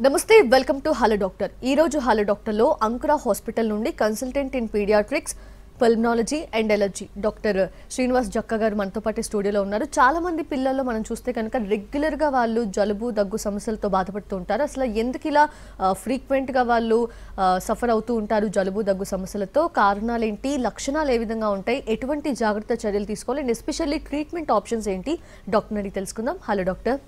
నమస్తే welcome to hello doctor. ఈ రోజు హలో డాక్టర్ లో అంకుర హాస్పిటల్ నుండి consultant in paediatrics, pulmonology and allergy doctor Srinivas Jakka గారు మనతో పాటు స్టూడియోలో ఉన్నారు. చాలా మంది పిల్లల్లో మనం చూస్తే కనుక రెగ్యులర్ గా వాళ్ళు జలుబు దగ్గు సమస్యలతో బాధపడుతూ ఉంటారు. అసలు ఎందుకు ఇలా ఫ్రీక్వెంట్ గా వాళ్ళు సఫర్ అవుతూ ఉంటారు జలుబు దగ్గు సమస్యలతో? కారణాలు ఏంటి, లక్షణాలు ఏ విధంగా ఉంటాయి, ఎటువంటి జాగ్రత్త చర్యలు తీసుకోవాలి అండ్ ఎస్పెషల్లీ ట్రీట్మెంట్ ఆప్షన్స్ ఏంటి డాక్టర్ అడిగి తెలుసుకుందాం. Hello doctor.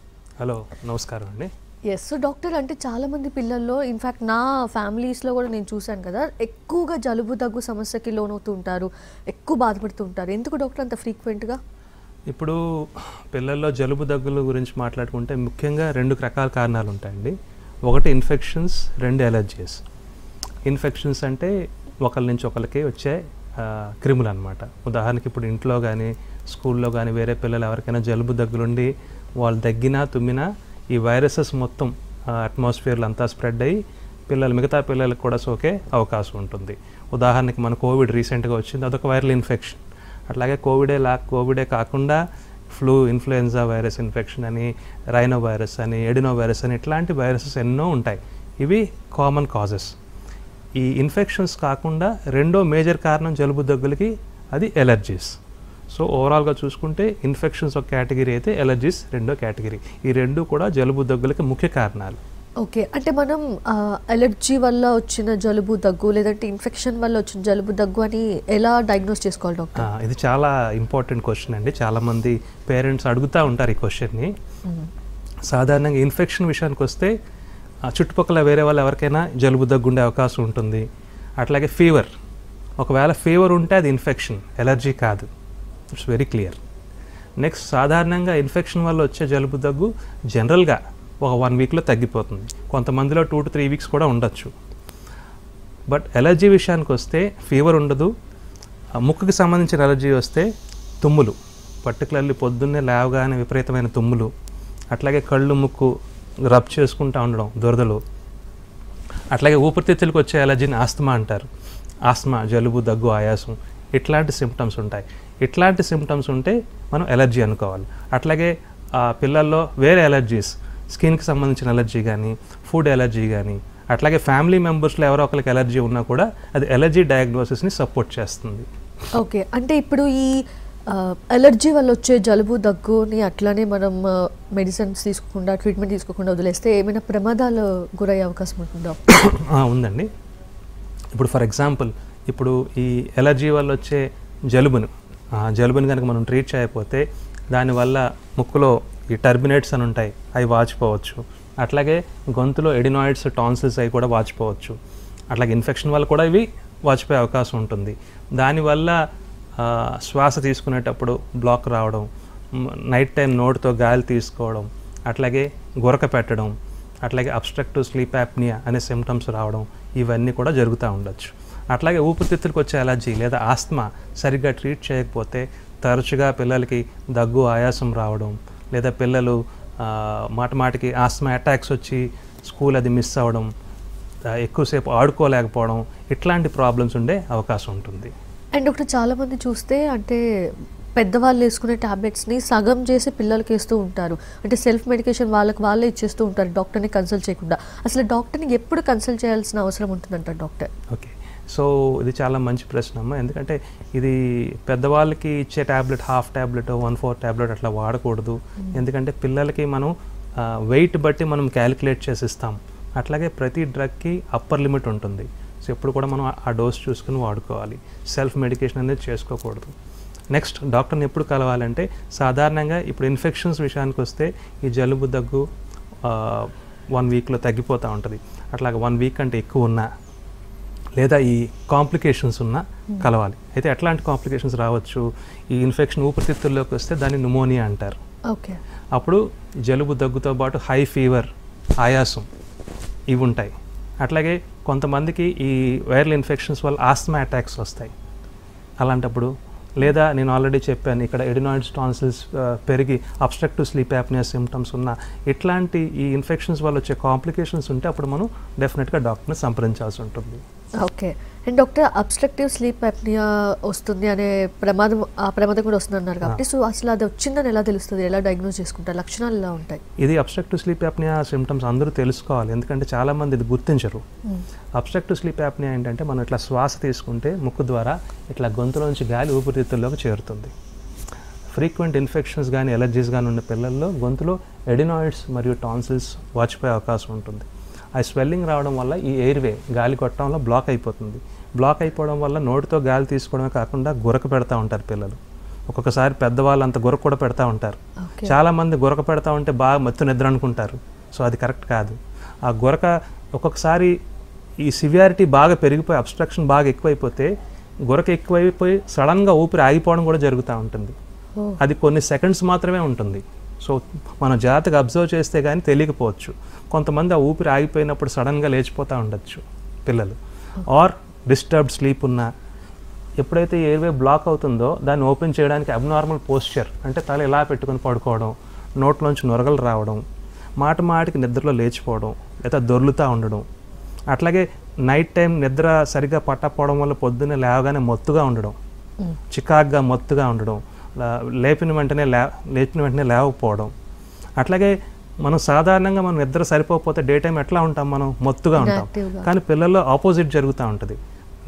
హలో, నమస్కారం అండి. ఎస్ డాక్టర్, అంటే చాలా మంది పిల్లల్లో ఇన్ఫ్యాక్ట్ నా ఫ్యామిలీస్లో కూడా నేను చూశాను కదా, ఎక్కువగా జలుబు దగ్గు సమస్యకి లోనవుతూ ఉంటారు, ఎక్కువ బాధపడుతూ ఉంటారు. ఎందుకు డాక్టర్ అంత ఫ్రీక్వెంట్గా? ఇప్పుడు పిల్లల్లో జలుబు దగ్గుల గురించి మాట్లాడుకుంటే ముఖ్యంగా రెండు రకాల కారణాలు ఉంటాయండి. ఒకటి ఇన్ఫెక్షన్స్, రెండు ఎలర్జీస్. ఇన్ఫెక్షన్స్ అంటే ఒకరి నుంచి ఒకరికి వచ్చే క్రిములు అనమాట. ఉదాహరణకి ఇప్పుడు ఇంట్లో కానీ స్కూల్లో కానీ వేరే పిల్లలు ఎవరికైనా జలుబు దగ్గులుండి వాళ్ళు దగ్గినా తుమ్మినా ఈ వైరసెస్ మొత్తం అట్మాస్ఫియర్లో అంతా స్ప్రెడ్ అయ్యి మిగతా పిల్లలకు కూడా సోకే అవకాశం ఉంటుంది. ఉదాహరణకి మన కోవిడ్ రీసెంట్గా వచ్చింది, అదొక వైరల్ ఇన్ఫెక్షన్. అట్లాగే కోవిడే కాకుండా ఇన్ఫ్లుయెన్జా వైరస్ ఇన్ఫెక్షన్ అని, రైనో వైరస్ అని, ఎడినో వైరస్ అని, ఇట్లాంటి వైరసెస్ ఎన్నో ఉంటాయి. ఇవి కామన్ కాజెస్. ఈ ఇన్ఫెక్షన్స్ కాకుండా రెండో మేజర్ కారణం జలుబు దగ్గులకి అది ఎలర్జీస్. సో ఓవరాల్గా చూసుకుంటే ఇన్ఫెక్షన్స్ ఒక కేటగిరీ అయితే ఎలర్జీస్ రెండో కేటగిరీ. ఈ రెండు కూడా జలుబు దగ్గులకి ముఖ్య కారణాలు. ఓకే, అంటే మనం ఎలర్జీ వల్ల వచ్చిన జలుబు దగ్గు లేదంటే ఇన్ఫెక్షన్ వల్ల వచ్చిన జలుబు దగ్గు అని ఎలా డయాగ్నోస్ చేసుకోవాలి డాక్టర్? ఇది చాలా ఇంపార్టెంట్ క్వశ్చన్ అండి. చాలామంది పేరెంట్స్ అడుగుతూ ఉంటారు ఈ క్వశ్చన్ని. సాధారణంగా ఇన్ఫెక్షన్ విషయానికి వస్తే చుట్టుపక్కల వేరే వాళ్ళు ఎవరికైనా జలుబు దగ్గు ఉండే అవకాశం ఉంటుంది. అట్లాగే ఫీవర్, ఒకవేళ ఫీవర్ ఉంటే అది ఇన్ఫెక్షన్, ఎలర్జీ కాదు. It's very clear. నెక్స్ట్, సాధారణంగా ఇన్ఫెక్షన్ వల్ల వచ్చే జలుబు దగ్గు జనరల్గా ఒక 1 వీక్లో తగ్గిపోతుంది. కొంతమందిలో 2 to 3 వీక్స్ కూడా ఉండొచ్చు. బట్ ఎలర్జీ విషయానికి వస్తే ఫీవర్ ఉండదు. ముక్కుకి సంబంధించిన ఎలర్జీ వస్తే తుమ్ములు, పర్టికులర్లీ పొద్దున్నే లేవగానే విపరీతమైన తుమ్ములు, అట్లాగే కళ్ళు ముక్కు రబ్ చేసుకుంటూ ఉండడం, దురదలు, అట్లాగే ఊపిరితిత్తులకు వచ్చే ఎలర్జీని ఆస్తమా అంటారు. ఆస్తమా, జలుబు దగ్గు ఆయాసం, ఇట్లాంటి సిమ్టమ్స్ ఉంటాయి. ఇట్లాంటి సిమ్టమ్స్ ఉంటే మనం ఎలర్జీ అనుకోవాలి. అట్లాగే పిల్లల్లో వేరే ఎలర్జీస్, స్కిన్కి సంబంధించిన ఎలర్జీ కానీ, ఫుడ్ ఎలర్జీ కానీ, అట్లాగే ఫ్యామిలీ మెంబర్స్లో ఎవరో ఒకరికి ఎలర్జీ ఉన్నా కూడా అది ఎలర్జీ డయాగ్నోసిస్ని సపోర్ట్ చేస్తుంది. ఓకే, అంటే ఇప్పుడు ఈ ఎలర్జీ వల్ల వచ్చే జలుబు దగ్గుని అట్లానే మనం మెడిసిన్స్ తీసుకోకుండా, ట్రీట్మెంట్ తీసుకోకుండా వదిలేస్తే ఏమైనా ప్రమాదాలు గురయ్యే అవకాశం ఉంటుందా? ఉందండి. ఇప్పుడు ఫర్ ఎగ్జాంపుల్, ఇప్పుడు ఈ ఎలర్జీ వల్ల వచ్చే జలుబుని కనుక మనం ట్రీట్ చేయకపోతే దానివల్ల ముక్కులో ఈ టర్బినేట్స్ అని ఉంటాయి, అవి వాచిపోవచ్చు. అట్లాగే గొంతులో ఎడినాయిడ్స్, టాన్సిల్స్ అవి కూడా వాచిపోవచ్చు. అట్లాగే ఇన్ఫెక్షన్ వల్ల కూడా ఇవి వాచిపోయే అవకాశం ఉంటుంది. దానివల్ల శ్వాస తీసుకునేటప్పుడు బ్లాక్ రావడం, నైట్ టైం నోటితో గాలి తీసుకోవడం, అట్లాగే గురక పెట్టడం, అట్లాగే అబ్స్ట్రక్టివ్ స్లీప్ యాప్నియా అనే సిమ్టమ్స్ రావడం, ఇవన్నీ కూడా జరుగుతూ ఉండొచ్చు. అట్లాగే ఊపిరితిత్తులకు వచ్చే ఎలర్జీ లేదా ఆస్తమా సరిగ్గా ట్రీట్ చేయకపోతే తరచుగా పిల్లలకి దగ్గు ఆయాసం రావడం, లేదా పిల్లలు మాటికి ఆస్తమా అటాక్స్ వచ్చి స్కూల్ అది మిస్ అవ్వడం, ఎక్కువసేపు ఆడుకోలేకపోవడం, ఇట్లాంటి ప్రాబ్లమ్స్ ఉండే అవకాశం ఉంటుంది. అండ్ డాక్టర్, చాలామంది చూస్తే అంటే పెద్దవాళ్ళు వేసుకునే ట్యాబ్లెట్స్ని సగం చేసి పిల్లలకి వేస్తూ ఉంటారు. అంటే సెల్ఫ్ మెడికేషన్ వాళ్ళే ఇచ్చేస్తూ ఉంటారు డాక్టర్ని కన్సల్ట్ చేయకుండా. అసలు డాక్టర్ని ఎప్పుడు కన్సల్ట్ చేయాల్సిన అవసరం ఉంటుందంటారు డాక్టర్? ఓకే, సో ఇది చాలా మంచి ప్రశ్న అమ్మ. ఎందుకంటే ఇది పెద్దవాళ్ళకి ఇచ్చే ట్యాబ్లెట్, హాఫ్ ట్యాబ్లెట్, 1/4 ట్యాబ్లెట్ అట్లా వాడకూడదు. ఎందుకంటే పిల్లలకి మనం వెయిట్ బట్టి మనం క్యాలిక్యులేట్ చేసి ఇస్తాం. అట్లాగే ప్రతి డ్రగ్కి అప్పర్ లిమిట్ ఉంటుంది. సో ఎప్పుడు కూడా మనం ఆ డోస్ చూసుకుని వాడుకోవాలి. సెల్ఫ్ మెడికేషన్ అనేది చేసుకోకూడదు. నెక్స్ట్, డాక్టర్ని ఎప్పుడు కలవాలంటే సాధారణంగా ఇప్పుడు ఇన్ఫెక్షన్స్ విషయానికి వస్తే ఈ జలుబు దగ్గు 1 వీక్లో తగ్గిపోతూ ఉంటుంది. అట్లాగే 1 వీక్ అంటే ఎక్కువ ఉన్నా లేదా ఈ కాంప్లికేషన్స్ ఉన్నా కలవాలి. అయితే ఎట్లాంటి కాంప్లికేషన్స్ రావచ్చు? ఈ ఇన్ఫెక్షన్ ఊపిరితిత్తుల్లోకి వస్తే దాన్ని న్యూమోనియా అంటారు. ఓకే, అప్పుడు జలుబు దగ్గుతో పాటు హై ఫీవర్, ఆయాసం ఇవి ఉంటాయి. అట్లాగే కొంతమందికి ఈ వైరల్ ఇన్ఫెక్షన్స్ వల్ల ఆస్తమా అటాక్స్ వస్తాయి. అలాంటప్పుడు, లేదా నేను ఆల్రెడీ చెప్పాను ఇక్కడ ఎడినాయిడ్స్, టాన్సిల్స్ పెరిగి అబ్స్ట్రక్టివ్ స్లీప్ యాప్నియా సిమ్టమ్స్ ఉన్న ఇట్లాంటి ఈ ఇన్ఫెక్షన్స్ వల్ల వచ్చే కాంప్లికేషన్స్ ఉంటే అప్పుడు మనం డెఫినెట్గా డాక్టర్ని సంప్రదించాల్సి ఉంటుంది. Okay. And doctor obstructive sleep apnoea వస్తుంది అనే ప్రమాదం కూడా వస్తుంది అన్నారు కాబట్టి సో అసలు అది వచ్చిందని ఎలా తెలుస్తుంది, ఎలా డయాగ్నోస్ చేసుకుంటారు, లక్షణాలు ఎలా ఉంటాయి? ఇది అబ్స్ట్రక్టివ్ స్లీప్ యాప్నియా సిమ్టమ్స్ అందరూ తెలుసుకోవాలి, ఎందుకంటే చాలామంది ఇది గుర్తించరు. అబ్స్ట్రక్టివ్ స్లీప్ యాప్నియా ఏంటంటే మనం ఇట్లా శ్వాస తీసుకుంటే ముక్కు ద్వారా ఇట్లా గొంతులోంచి గాలి ఊపిరితిత్తుల్లోకి చేరుతుంది. ఫ్రీక్వెంట్ ఇన్ఫెక్షన్స్ కానీ ఎలర్జీస్ కానీ ఉన్న పిల్లల్లో గొంతులో ఎడినాయిడ్స్ మరియు టాన్సిల్స్ వాచిపోయే అవకాశం ఉంటుంది. ఆ స్వెల్లింగ్ రావడం వల్ల ఈ ఎయిర్వే గాలి కొట్టడంలో బ్లాక్ అయిపోతుంది. బ్లాక్ అయిపోవడం వల్ల నోటితో గాలి తీసుకోవడమే కాకుండా గురక పెడతా ఉంటారు పిల్లలు. ఒక్కొక్కసారి పెద్దవాళ్ళు అంత గురక కూడా పెడతా ఉంటారు. చాలామంది గురక పెడతా ఉంటే బాగా మత్తు నిద్ర అనుకుంటారు. సో అది కరెక్ట్ కాదు. ఆ గురక ఒక్కొక్కసారి ఈ సివియారిటీ బాగా పెరిగిపోయి అబ్స్ట్రక్షన్ బాగా ఎక్కువైపోతే గురక ఎక్కువైపోయి సడన్గా ఊపిరి ఆగిపోవడం కూడా జరుగుతూ ఉంటుంది. అది కొన్ని సెకండ్స్ మాత్రమే ఉంటుంది. సో మనం జాగ్రత్తగా అబ్జర్వ్ చేస్తే కానీ తెలియకపోవచ్చు. కొంతమంది ఆ ఊపిరి ఆగిపోయినప్పుడు సడన్గా లేచిపోతూ ఉండొచ్చు పిల్లలు. ఆర్ డిస్టర్బ్డ్ స్లీప్ ఉన్నా ఎప్పుడైతే ఎయిర్వే బ్లాక్ అవుతుందో దాన్ని ఓపెన్ చేయడానికి అబ్నార్మల్ పోస్చర్ అంటే తల ఇలా పెట్టుకుని పడుకోవడం, నోట్లోంచి నొరగలు రావడం, మాటికి నిద్రలో లేచిపోవడం లేదా దొర్లుతూ ఉండడం, అట్లాగే నైట్ టైం నిద్ర సరిగ్గా పట్టకపోవడం వల్ల పొద్దున్నే లేవగానే మత్తుగా ఉండడం, చికాగ్గా మత్తుగా ఉండడం, లేపిన వెంటనే లేవకపోవడం. అట్లాగే మనం సాధారణంగా మనం నిద్ర సరిపోకపోతే డే టైం ఎట్లా ఉంటాం, మనం మత్తుగా ఉంటాం. కానీ పిల్లల్లో ఆపోజిట్ జరుగుతూ ఉంటుంది.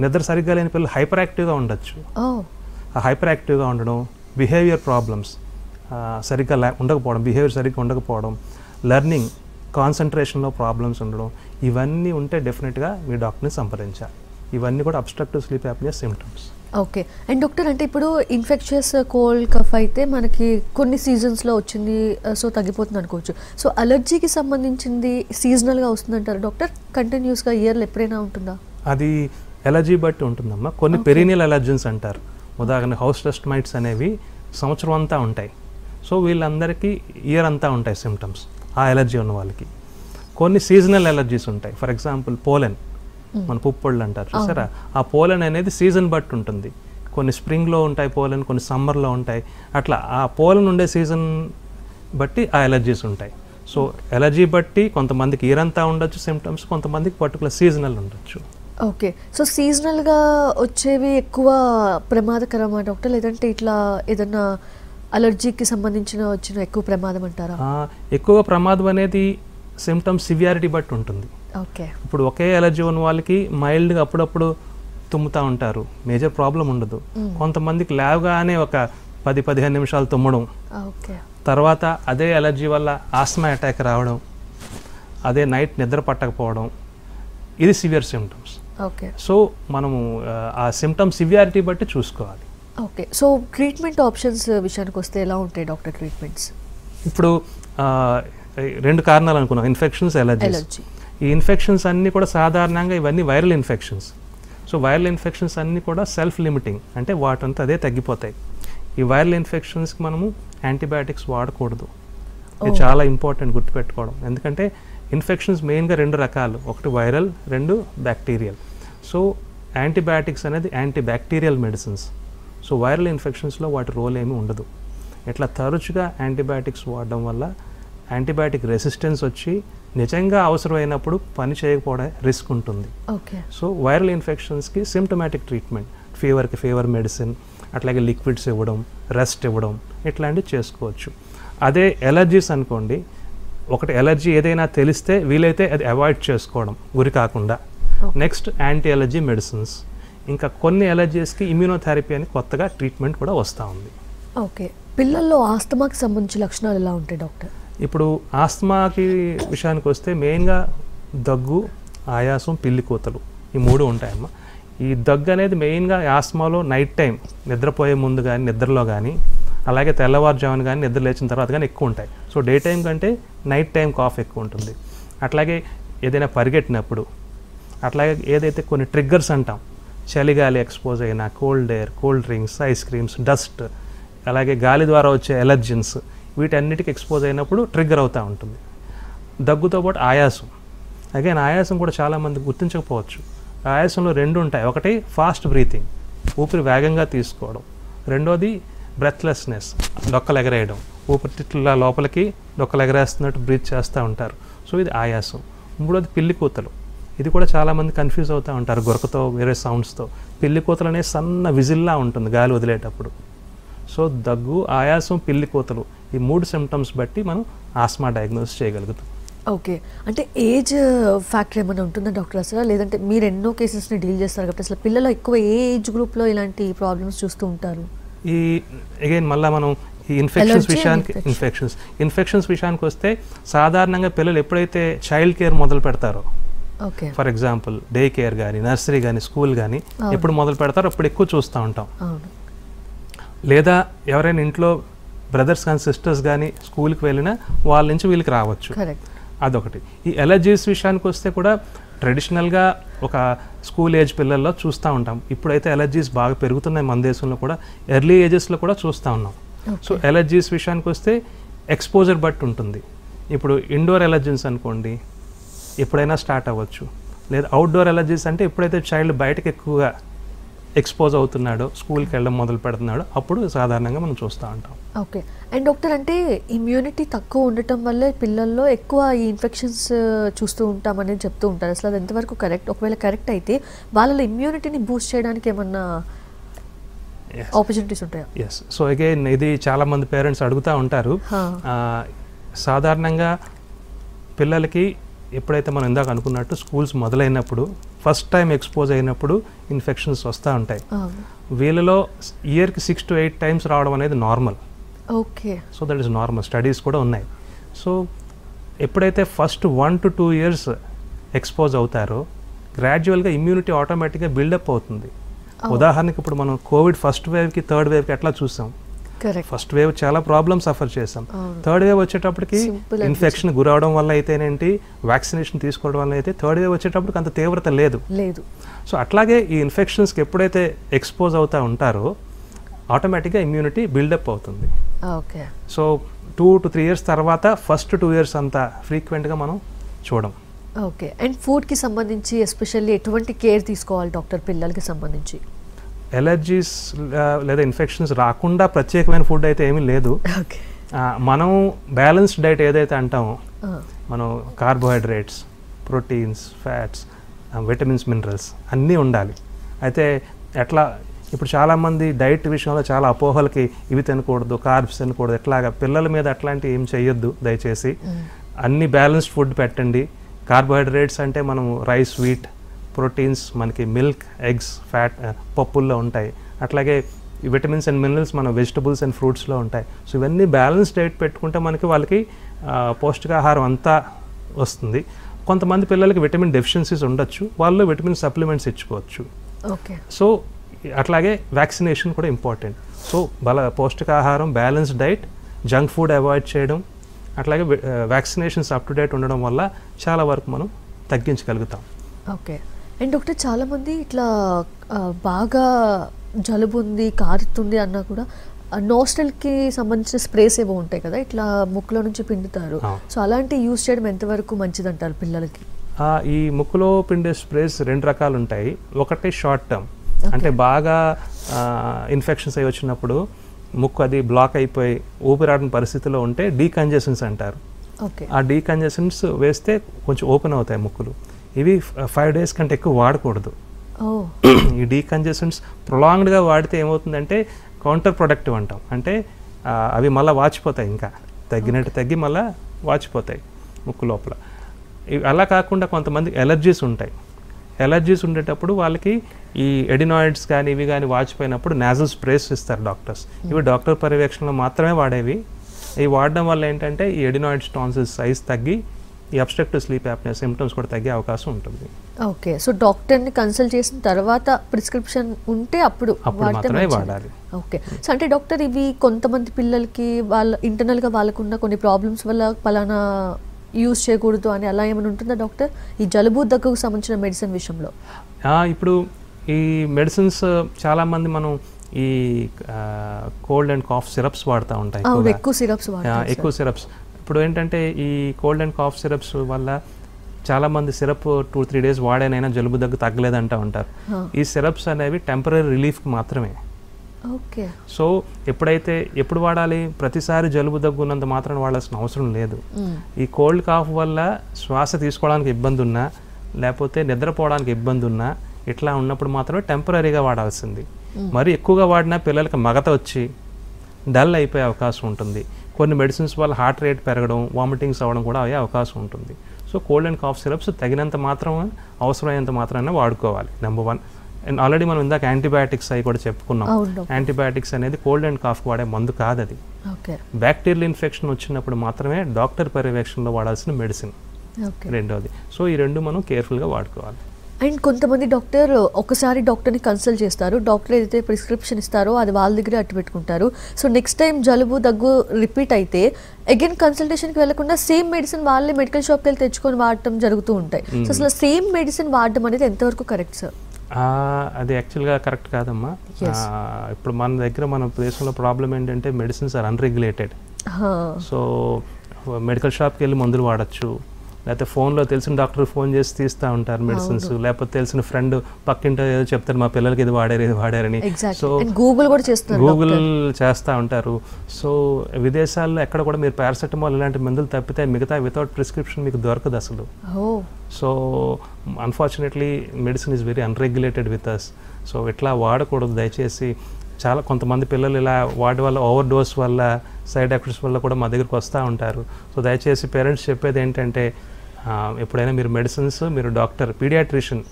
నిద్ర సరిగ్గా లేని పిల్లలు హైపర్ యాక్టివ్గా ఉండొచ్చు. ఆ హైపర్ యాక్టివ్గా ఉండడం, బిహేవియర్ ప్రాబ్లమ్స్ సరిగ్గా ఉండకపోవడం, బిహేవియర్ సరిగ్గా ఉండకపోవడం, లెర్నింగ్ కాన్సన్ట్రేషన్లో ప్రాబ్లమ్స్ ఉండడం, ఇవన్నీ ఉంటే డెఫినెట్గా మీ డాక్టర్ని సంప్రదించాలి. ఇవన్నీ కూడా obstructive sleep apnoea symptoms. Okay. And doctor అంటే ఇప్పుడు ఇన్ఫెక్షియస్ కోల్డ్ కఫ్ అయితే మనకి కొన్ని సీజన్స్లో వచ్చింది సో తగ్గిపోతుంది అనుకోవచ్చు. సో అలర్జీకి సంబంధించింది సీజనల్గా వస్తుందంటారు డాక్టర్, కంటిన్యూస్గా ఇయర్లో ఎప్పుడైనా ఉంటుందా? అది ఎలర్జీ బట్టి ఉంటుందమ్మా. కొన్ని పెరీనియల్ అలర్జన్స్ అంటారు. ఉదాహరణ హౌస్ డస్ట్ మైట్స్ అనేవి సంవత్సరం అంతా ఉంటాయి. సో వీళ్ళందరికీ ఇయర్ అంతా ఉంటాయి సిమ్టమ్స్ ఆ ఎలర్జీ ఉన్న వాళ్ళకి. కొన్ని సీజనల్ ఎలర్జీస్ ఉంటాయి. ఫర్ ఎగ్జాంపుల్ పోలెన్, మన పుప్పొళ్ళు అంటారు చూసారా, ఆ పోలెన్ అనేది సీజన్ బట్టి ఉంటుంది. కొన్ని స్ప్రింగ్లో ఉంటాయి పోలెన్, కొన్ని సమ్మర్లో ఉంటాయి. అట్లా ఆ పోలెన్ ఉండే సీజన్ బట్టి ఆ ఎలర్జీస్ ఉంటాయి. సో ఎలర్జీ బట్టి కొంతమందికి ఇయర్ అంతా ఉండొచ్చు సిమ్టమ్స్, కొంతమందికి పర్టికులర్ సీజనల్ ఉండొచ్చు. ఓకే. సో సీజనల్గా వచ్చేవి ఎక్కువ ప్రమాదకరమా డాక్టర్, లేదంటే ఇట్లా ఏదన్నా అలర్జీకి సంబంధించిన వచ్చిన ఎక్కువ ప్రమాదం అంటారా? ఎక్కువ ప్రమాదం అనేది సిమ్టమ్స్ సివియారిటీ బట్టి ఉంటుంది. ఓకే. ఇప్పుడు ఒకే ఎలర్జీ ఉన్న వాళ్ళకి మైల్డ్గా అప్పుడప్పుడు తుమ్ముతూ ఉంటారు, మేజర్ ప్రాబ్లం ఉండదు. కొంతమందికి లేవగానే ఒక 10-15 నిమిషాలు తుమ్మడం, తర్వాత అదే ఎలర్జీ వల్ల ఆస్మా అటాక్ రావడం, అదే నైట్ నిద్ర పట్టకపోవడం, ఇది సివియర్ సిమ్టమ్స్. ఓకే. సో మనము ఆ సిమ్టమ్ సివియారిటీ బట్టి చూసుకోవాలి. ఓకే. సో ట్రీట్మెంట్ ఆప్షన్స్ విషయానికి వస్తే ఎలా ఉంటాయి డాక్టర్ ట్రీట్మెంట్స్? ఇప్పుడు 2 కారణాలు అనుకున్నాం, ఇన్ఫెక్షన్స్, ఎలర్జీస్. ఈ ఇన్ఫెక్షన్స్ అన్నీ కూడా సాధారణంగా ఇవన్నీ viral infections. So viral infections అన్నీ కూడా సెల్ఫ్ లిమిటింగ్, అంటే వాటంతా అదే తగ్గిపోతాయి. ఈ వైరల్ ఇన్ఫెక్షన్స్కి మనము యాంటీబయాటిక్స్ వాడకూడదు. ఇది చాలా ఇంపార్టెంట్ గుర్తుపెట్టుకోవడం. ఎందుకంటే ఇన్ఫెక్షన్స్ మెయిన్గా 2 రకాలు, ఒకటి వైరల్, 2 బ్యాక్టీరియల్. సో యాంటీబయాటిక్స్ అనేది anti bacterial medicines. So viral ఇన్ఫెక్షన్స్లో వాటి రోల్ ఏమీ ఉండదు. ఇట్లా తరచుగా యాంటీబయాటిక్స్ వాడడం వల్ల యాంటీబయాటిక్ రెసిస్టెన్స్ వచ్చి నిజంగా అవసరమైనప్పుడు పని చేయకపోవడం రిస్క్ ఉంటుంది. సో వైరల్ ఇన్ఫెక్షన్స్కి సిమ్టమాటిక్ ట్రీట్మెంట్, ఫీవర్కి ఫీవర్ మెడిసిన్, అట్లాగే లిక్విడ్స్ ఇవ్వడం, రెస్ట్ ఇవ్వడం, ఇట్లాంటివి చేసుకోవచ్చు. అదే ఎలర్జీస్ అనుకోండి, ఒకటి ఎలర్జీ ఏదైనా తెలిస్తే వీలైతే అది అవాయిడ్ చేసుకోవడం గురి కాకుండా. నెక్స్ట్ యాంటీ ఎలర్జీ మెడిసిన్స్, ఇంకా కొన్ని ఎలర్జీస్కి ఇమ్యూనోథెరపీ అని కొత్తగా ట్రీట్మెంట్ కూడా వస్తూ ఉంది. ఓకే. పిల్లల్లో ఆస్తమాకి సంబంధించిన లక్షణాలు ఎలా ఉంటాయి డాక్టర్? ఇప్పుడు ఆస్తమాకి విషయానికి వస్తే మెయిన్గా దగ్గు, ఆయాసం, పిల్లి కూతలు, ఈ 3 ఉంటాయమ్మా. ఈ దగ్గు అనేది మెయిన్గా ఆస్తమాలో నైట్ టైం నిద్రపోయే ముందు కానీ నిద్రలో కానీ, అలాగే తెల్లవారుజామున కానీ నిద్ర లేచిన తర్వాత కానీ ఎక్కువ ఉంటాయి. సో డే టైం కంటే నైట్ టైం కాఫ్ ఎక్కువ ఉంటుంది. అట్లాగే ఏదైనా పరిగెట్టినప్పుడు, అట్లాగే ఏదైతే కొన్ని ట్రిగ్గర్స్ అంటాం, చలిగాలి ఎక్స్పోజ్ అయినా, cold air, cold drinks, ice creams, dust, అలాగే గాలి ద్వారా వచ్చే ఎలర్జెన్స్, వీటన్నిటికి ఎక్స్పోజ్ అయినప్పుడు ట్రిగ్గర్ అవుతూ ఉంటుంది. దగ్గుతో పాటు ఆయాసం, అగైన్ ఆయాసం కూడా చాలామంది గుర్తించకపోవచ్చు. ఆయాసంలో 2 ఉంటాయి. ఒకటి ఫాస్ట్ బ్రీతింగ్, ఊపిరి వేగంగా తీసుకోవడం. రెండోది బ్రెత్లెస్నెస్, డొక్కలు ఎగరేయడం, ఊపిరితిత్తుల లోపలికి డొక్కలు ఎగరేస్తున్నట్టు బ్రీత్ చేస్తూ ఉంటారు. సో ఇది ఆయాసం. మూడోది పిల్లి కూతలు, ఇది కూడా చాలామంది కన్ఫ్యూజ్ అవుతూ ఉంటారు గొరకతో వేరే సౌండ్స్తో. పిల్లి కూతలు అనేది సన్న విజిల్లా ఉంటుంది గాలి వదిలేటప్పుడు. సో దగ్గు, ఆయాసం, పిల్లి కూతలు ఈ 3 సిమ్టమ్స్ బట్టి మనం ఆస్మా డయాగ్నోస్ చేయగలుగుతాం. ఓకే, అంటే ఏజ్ ఫ్యాక్టర్ ఏమైనా ఉంటుందా డాక్టర్ అసలు? లేదంటే మీరు ఎన్నో కేసెస్ని డీల్ చేస్తారు కాబట్టి అసలు పిల్లలు ఎక్కువ ఏ ఏజ్ గ్రూప్లో ఇలాంటి ప్రాబ్లమ్స్ చూస్తూ ఉంటారు? ఈ అగైన్ మళ్ళీ మనం ఈ ఇన్ఫెక్షన్స్ విషయానికి వస్తే సాధారణంగా పిల్లలు ఎప్పుడైతే చైల్డ్ కేర్ మొదలు పెడతారో, okay, for example day care కానీ, నర్సరీ కానీ, స్కూల్ కానీ ఎప్పుడు మొదలు పెడతారో అప్పుడు ఎక్కువ చూస్తూ ఉంటాం. లేదా ఎవరైనా ఇంట్లో బ్రదర్స్ కానీ సిస్టర్స్ కానీ స్కూల్కి వెళ్ళినా వాళ్ళ నుంచి వీళ్ళకి రావచ్చు. అదొకటి. ఈ ఎలర్జీస్ విషయానికి వస్తే కూడా ట్రెడిషనల్గా ఒక స్కూల్ ఏజ్ పిల్లల్లో చూస్తూ ఉంటాం. ఇప్పుడైతే ఎలర్జీస్ బాగా పెరుగుతున్నాయి మన దేశంలో కూడా, ఎర్లీ ఏజెస్లో కూడా చూస్తూ ఉన్నాం. సో ఎలర్జీస్ విషయానికి వస్తే ఎక్స్పోజర్ బట్టి ఉంటుంది. ఇప్పుడు ఇండోర్ ఎలర్జీస్ అనుకోండి ఎప్పుడైనా స్టార్ట్ అవ్వచ్చు. లేదా అవుట్డోర్ ఎలర్జీస్ అంటే ఎప్పుడైతే చైల్డ్ బయటకు ఎక్కువగా ఎక్స్పోజ్ అవుతున్నాడో, స్కూల్కి వెళ్ళడం మొదలు పెడుతున్నాడో అప్పుడు సాధారణంగా మనం చూస్తూ ఉంటాం. ఓకే. అండ్ డాక్టర్, అంటే ఇమ్యూనిటీ తక్కువ ఉండటం వల్ల పిల్లల్లో ఎక్కువ ఈ ఇన్ఫెక్షన్స్ చూస్తూ ఉంటామనేది చెప్తూ ఉంటారు. అసలు అది ఎంతవరకు కరెక్ట్? ఒకవేళ కరెక్ట్ అయితే వాళ్ళలో ఇమ్యూనిటీని బూస్ట్ చేయడానికి ఏమన్నా ఆపర్చునిటీస్ ఉంటాయా? ఎస్. సో అగైన్ ఇది చాలామంది పేరెంట్స్ అడుగుతూ ఉంటారు. సాధారణంగా పిల్లలకి ఎప్పుడైతే మనం ఇందాక అనుకున్నట్టు స్కూల్స్ మొదలైనప్పుడు ఫస్ట్ టైం ఎక్స్పోజ్ అయినప్పుడు ఇన్ఫెక్షన్స్ వస్తూ ఉంటాయి. వీళ్ళలో ఇయర్కి 6 to 8 times రావడం అనేది normal. Okay. So that is normal. Studies కూడా ఉన్నాయి. సో ఎప్పుడైతే ఫస్ట్ 1 to 2 years ఎక్స్పోజ్ అవుతారో గ్రాడ్యువల్గా ఇమ్యూనిటీ ఆటోమేటిక్గా బిల్డప్ అవుతుంది. ఉదాహరణకి ఇప్పుడు మనం కోవిడ్ ఫస్ట్ వేవ్కి థర్డ్ వేవ్కి ఎట్లా చూసాం? ఫస్ట్ వేవ్ చాలా ప్రాబ్లమ్ సఫర్ చేసాం. థర్డ్ వేవ్ వచ్చేటప్పటికి ఇన్ఫెక్షన్ గురవడం వల్ల అయితేనేంటి, వ్యాక్సినేషన్ తీసుకోవడం వల్ల అయితే థర్డ్ వేవ్ వచ్చేటప్పటికి అంత తీవ్రత లేదు. సో అట్లాగే ఈ ఇన్ఫెక్షన్స్కి ఎప్పుడైతే ఎక్స్పోజ్ అవుతూ ఉంటారో ఆటోమేటిక్గా ఇమ్యూనిటీ బిల్డప్ అవుతుంది. సో 2 to 3 years తర్వాత ఫస్ట్ 2 years అంతా ఫ్రీక్వెంట్గా మనం చూడం. ఓకే. అండ్ ఫుడ్కి సంబంధించి ఎస్పెషల్లీ ఎటువంటి కేర్ తీసుకోవాలి డాక్టర్ పిల్లలకి సంబంధించి? ఎలర్జీస్ లేదా ఇన్ఫెక్షన్స్ రాకుండా ప్రత్యేకమైన ఫుడ్ అయితే ఏమీ లేదు. మనం బ్యాలెన్స్డ్ డైట్ ఏదైతే అంటామో, మనం carbohydrates, proteins, fats, vitamins, minerals అన్నీ ఉండాలి. అయితే ఎట్లా ఇప్పుడు చాలామంది డైట్ విషయంలో చాలా అపోహలకి ఇవి తినకూడదు, కార్బ్స్ తినకూడదు, ఎట్లాగా పిల్లల మీద అట్లాంటివి ఏం చేయొద్దు దయచేసి. అన్ని బ్యాలెన్స్డ్ ఫుడ్ పెట్టండి. కార్బోహైడ్రేట్స్ అంటే మనము రైస్, వీట్, ప్రోటీన్స్ మనకి మిల్క్, ఎగ్స్, ఫ్యాట్ పప్పుల్లో ఉంటాయి. అట్లాగే విటమిన్స్ అండ్ మినరల్స్ మన వెజిటబుల్స్ అండ్ ఫ్రూట్స్లో ఉంటాయి. సో ఇవన్నీ బ్యాలెన్స్ డైట్ పెట్టుకుంటే మనకి వాళ్ళకి పౌష్టికాహారం అంతా వస్తుంది. కొంతమంది పిల్లలకి విటమిన్ డెఫిషియన్సీస్ ఉండొచ్చు, వాళ్ళు విటమిన్ సప్లిమెంట్స్ ఇచ్చుకోవచ్చు. ఓకే. సో అట్లాగే వ్యాక్సినేషన్ కూడా ఇంపార్టెంట్. సో పౌష్టికాహారం, balance diet, junk food avoid చేయడం, అట్లాగే వ్యాక్సినేషన్స్ అప్ టు డేట్ ఉండడం వల్ల చాలా వరకు మనం తగ్గించగలుగుతాం. ఓకే. అండ్ డాక్టర్, చాలామంది ఇట్లా బాగా జలుబు ఉంది, కారుతుంది అన్నా కూడా నోస్టల్కి సంబంధించిన స్ప్రేస్ ఏవో ఉంటాయి కదా, ఇట్లా ముక్కులో నుంచి పిండుతారు. సో అలాంటి యూజ్ చేయడం ఎంతవరకు మంచిది అంటారు పిల్లలకి? ఈ ముక్కులో పిండే స్ప్రేస్ 2 రకాలు ఉంటాయి. ఒకటి షార్ట్ టర్మ్, అంటే బాగా ఇన్ఫెక్షన్స్ అయి వచ్చినప్పుడు ముక్కు అది బ్లాక్ అయిపోయి ఊపిరాడని పరిస్థితిలో ఉంటే డీకంజెషన్స్ అంటారు. ఆ డీకంజెషన్స్ వేస్తే కొంచెం ఓపెన్ అవుతాయి ముక్కులు. ఇవి 5 days కంటే ఎక్కువ వాడకూడదు. ఈ డీకంజెషన్స్ ప్రొలాంగ్డ్గా వాడితే ఏమవుతుందంటే కౌంటర్ ప్రొడక్టివ్ అంటాం. అంటే అవి మళ్ళీ వాచిపోతాయి, ఇంకా తగ్గినట్టు తగ్గి మళ్ళీ వాచిపోతాయి ముక్కు లోపల. అలా కాకుండా కొంతమంది ఎలర్జీస్ ఉంటాయి. ఎలర్జీస్ ఉండేటప్పుడు వాళ్ళకి ఈ ఎడినాయిడ్స్ కానీ ఇవి కానీ వాచిపోయినప్పుడు నాజల్ స్ప్రేస్ ఇస్తారు డాక్టర్స్. ఇవి డాక్టర్ పర్యవేక్షణలో మాత్రమే వాడేవి. ఇవి వాడడం వల్ల ఏంటంటే ఈ ఎడినాయిడ్స్ టాన్సిల్స్ సైజ్ తగ్గి ఈ అబ్స్ట్రక్టివ్ స్లీప్ యాప్నియా సిమ్టమ్స్ కూడా తగ్గే అవకాశం ఉంటుంది. ఓకే. సో డాక్టర్ని కన్సల్ట్ చేసిన తర్వాత ప్రిస్క్రిప్షన్ ఉంటే అప్పుడు మాత్రమే వాడాలి. ఓకే. సో అంటే డాక్టర్, ఇవి కొంతమంది పిల్లలకి వాళ్ళ ఇంటర్నల్గా వాళ్ళకున్న కొన్ని ప్రాబ్లమ్స్ వల్ల పలానా యూజ్ చేయకూడదు అని అలా ఏమైనా ఉంటుందా డాక్టర్, ఈ జలుబు దగ్గుకు సంబంధించిన మెడిసిన్ విషయంలో? ఇప్పుడు ఈ మెడిసిన్స్ చాలామంది మనం ఈ కోల్డ్ అండ్ కాఫ్ సిరప్స్ వాడుతూ ఉంటాయి. ఎక్కువ సిరప్స్. ఇప్పుడు ఏంటంటే ఈ కోల్డ్ అండ్ కాఫ్ సిరప్స్ వల్ల చాలామంది సిరప్ 2-3 days వాడేనైనా జలుబు దగ్గు తగ్గలేదంటూ ఉంటారు. ఈ సిరప్స్ అనేవి టెంపరీ రిలీఫ్కి మాత్రమే. ఓకే. సో ఎప్పుడు వాడాలి? ప్రతిసారి జలుబు దగ్గు ఉన్నంత మాత్రం వాడాల్సిన అవసరం లేదు. ఈ కోల్డ్ కాఫ్ వల్ల శ్వాస తీసుకోవడానికి ఇబ్బంది ఉన్నా, లేకపోతే నిద్రపోవడానికి ఇబ్బంది ఉన్నా ఇట్లా ఉన్నప్పుడు మాత్రమే టెంపరీగా వాడాల్సింది. మరి ఎక్కువగా వాడినా పిల్లలకి మగత వచ్చి డల్ అయిపోయే అవకాశం ఉంటుంది. కొన్ని మెడిసిన్స్ వల్ల హార్ట్ రేట్ పెరగడం, వామిటింగ్స్ అవ్వడం కూడా అయ్యే అవకాశం ఉంటుంది. So cold and cough syrups తగినంత మాత్రమే, అవసరమైనంత మాత్రమే వాడుకోవాలి. నెంబర్ 1. అండ్ ఆల్రెడీ మనం ఇందాక యాంటీబయాటిక్స్ అవి కూడా చెప్పుకున్నాం. యాంటీబయాటిక్స్ అనేది కోల్డ్ అండ్ కాఫ్కి వాడే మందు కాదు. అది బ్యాక్టీరియల్ ఇన్ఫెక్షన్ వచ్చినప్పుడు మాత్రమే డాక్టర్ పర్యవేక్షణలో వాడాల్సిన మెడిసిన్. రెండోది. సో ఈ రెండు మనం కేర్ఫుల్గా వాడుకోవాలి. అండ్ కొంతమంది డాక్టర్ ఒకసారి డాక్టర్ని కన్సల్ట్ చేస్తారు, డాక్టర్ ఏదైతే ప్రిస్క్రిప్షన్ ఇస్తారో అది వాళ్ళ దగ్గరే అట్టు పెట్టుకుంటారు. సో నెక్స్ట్ టైం జలుబు దగ్గు రిపీట్ అయితే అగైన్ కన్సల్టేషన్కి వెళ్లకుండా సేమ్ మెడిసిన్ వాళ్ళే మెడికల్ షాప్కి వెళ్ళి తెచ్చుకొని వాడటం జరుగుతూ ఉంటాయి. సో అసలు సేమ్ మెడిసిన్ వాడడం అనేది ఎంతవరకు కరెక్ట్ సార్? అది యాక్చువల్గా కరెక్ట్ కాదమ్మా. ఇప్పుడు మన దగ్గర మన దేశంలో ప్రాబ్లం ఏంటంటే medicines are unregulated. So medical షాప్కి వెళ్ళి మందులు వాడచ్చు, లేకపోతే ఫోన్లో తెలిసిన డాక్టర్ ఫోన్ చేసి తీస్తూ ఉంటారు మెడిసిన్స్, లేకపోతే తెలిసిన ఫ్రెండ్ పక్కింటో ఏదో చెప్తారు మా పిల్లలకి ఇది వాడారని. సో గూగుల్ చేస్తూ ఉంటారు. సో విదేశాల్లో ఎక్కడ కూడా మీరు పారాసెటమాల్ ఇలాంటి మందులు తప్పితే మిగతా వితౌట్ ప్రిస్క్రిప్షన్ మీకు దొరకదు అసలు. So unfortunately medicine is very unregulated with us. So ఇట్లా వాడకూడదు దయచేసి. చాలా కొంతమంది పిల్లలు ఇలా వాటి వల్ల ఓవర్ డోస్ వల్ల, సైడ్ ఎఫెక్ట్స్ వల్ల కూడా మా దగ్గరికి వస్తూ ఉంటారు. సో దయచేసి పేరెంట్స్ చెప్పేది ఏంటంటే ఎప్పుడైనా మీరు మెడిసిన్స్ మీరు డాక్టర్ పీడియాట్రిషియన్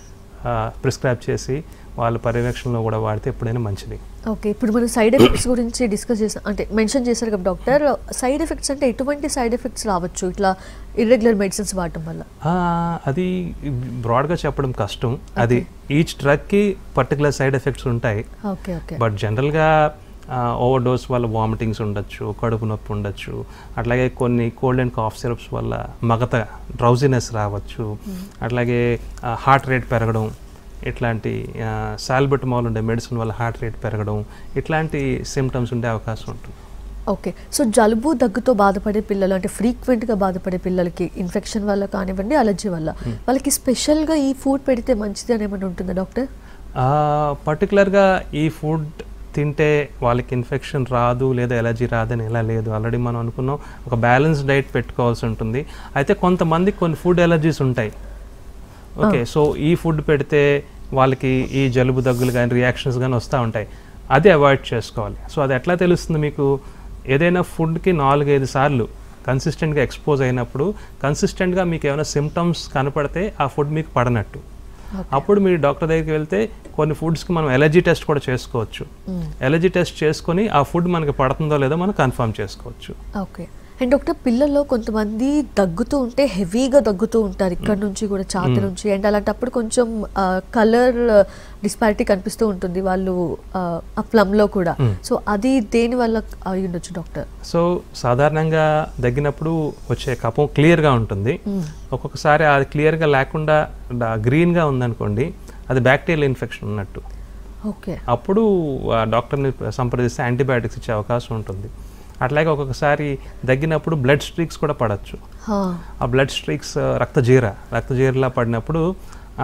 ప్రిస్క్రైబ్ చేసి వాళ్ళ పర్యవేక్షణలో కూడా వాడితే ఎప్పుడైనా మంచిది. ఓకే, ఇప్పుడు మనం సైడ్ ఎఫెక్ట్స్ గురించి డిస్కస్ చేసాం, అంటే మెన్షన్ చేశారు కదా డాక్టర్. సైడ్ ఎఫెక్ట్స్ అంటే ఎటువంటి సైడ్ ఎఫెక్ట్స్ రావచ్చు ఇట్లా ఇర్రెగ్యులర్ మెడిసిన్స్ వాడటం వల్ల? అది బ్రాడ్గా చెప్పడం కష్టం. అది ఈచ్ డ్రగ్కి పర్టికులర్ సైడ్ ఎఫెక్ట్స్ ఉంటాయి. బట్ జనరల్గా ఓవర్ డోస్ వల్ల వామిటింగ్స్ ఉండొచ్చు, కడుపు నొప్పి ఉండొచ్చు, అట్లాగే కొన్ని కోల్డ్ అండ్ కాఫ్ సిరప్స్ వల్ల మగత డ్రౌజినెస్ రావచ్చు, అట్లాగే హార్ట్ రేట్ పెరగడం, ఇట్లాంటి సాల్బెటమాల్ ఉండే మెడిసిన్ వల్ల హార్ట్ రేట్ పెరగడం, ఇట్లాంటి సిమ్టమ్స్ ఉండే అవకాశం ఉంటుంది. ఓకే, సో జలుబు దగ్గుతో బాధపడే పిల్లలు, అంటే ఫ్రీక్వెంట్గా బాధపడే పిల్లలకి ఇన్ఫెక్షన్ వల్ల కానివ్వండి, అలర్జీ వల్ల, వాళ్ళకి స్పెషల్గా ఈ ఫుడ్ పెడితే మంచిది అని ఏమైనా ఉంటుందా డాక్టర్? పర్టికులర్గా ఈ ఫుడ్ తింటే వాళ్ళకి ఇన్ఫెక్షన్ రాదు లేదా ఎలర్జీ రాదని ఎలా లేదు. ఆల్రెడీ మనం అనుకున్నాం ఒక బ్యాలెన్స్ డైట్ పెట్టుకోవాల్సి ఉంటుంది. అయితే కొంతమంది కొన్ని ఫుడ్ ఎలర్జీస్ ఉంటాయి. ఓకే, సో ఈ ఫుడ్ పెడితే వాళ్ళకి ఈ జలుబు దగ్గులు కానీ రియాక్షన్స్ కానీ వస్తూ ఉంటాయి, అది అవాయిడ్ చేసుకోవాలి. సో అది ఎట్లా తెలుస్తుంది మీకు? ఏదైనా ఫుడ్కి 4-5 సార్లు కన్సిస్టెంట్గా ఎక్స్పోజ్ అయినప్పుడు, కన్సిస్టెంట్గా మీకు ఏమైనా సిమ్టమ్స్ కనపడితే ఆ ఫుడ్ మీకు పడనట్టు. అప్పుడు మీరు డాక్టర్ దగ్గరికి వెళ్తే కొన్ని ఫుడ్స్కి మనం ఎలర్జీ టెస్ట్ కూడా చేసుకోవచ్చు. ఎలర్జీ టెస్ట్ చేసుకొని ఆ ఫుడ్ మనకి పడుతుందో లేదో మనం కన్ఫర్మ్ చేసుకోవచ్చు. ఓకే, అండ్ డాక్టర్ పిల్లల్లో కొంతమంది దగ్గుతూ ఉంటే హెవీగా దగ్గుతూ ఉంటారు, ఇక్కడ నుంచి కూడా ఛాతి నుంచి, అండ్ అలాంటప్పుడు కొంచెం కలర్ డిస్పారిటీ కనిపిస్తూ ఉంటుంది వాళ్ళు ఆ ప్లమ్లో కూడా. సో అది దేని వల్ల అయి ఉండొచ్చు డాక్టర్? సో సాధారణంగా దగ్గినప్పుడు వచ్చే కఫం క్లియర్గా ఉంటుంది. ఒక్కొక్కసారి అది క్లియర్గా లేకుండా గ్రీన్గా ఉందనుకోండి, అది బ్యాక్టీరియల్ ఇన్ఫెక్షన్ ఉన్నట్టు. ఓకే, అప్పుడు డాక్టర్ని సంప్రదిస్తే యాంటీబయాటిక్స్ ఇచ్చే అవకాశం ఉంటుంది. అట్లాగే ఒక్కొక్కసారి దగ్గినప్పుడు బ్లడ్ స్ట్రీక్స్ కూడా పడవచ్చు. ఆ బ్లడ్ స్ట్రీక్స్ రక్తజీరలా పడినప్పుడు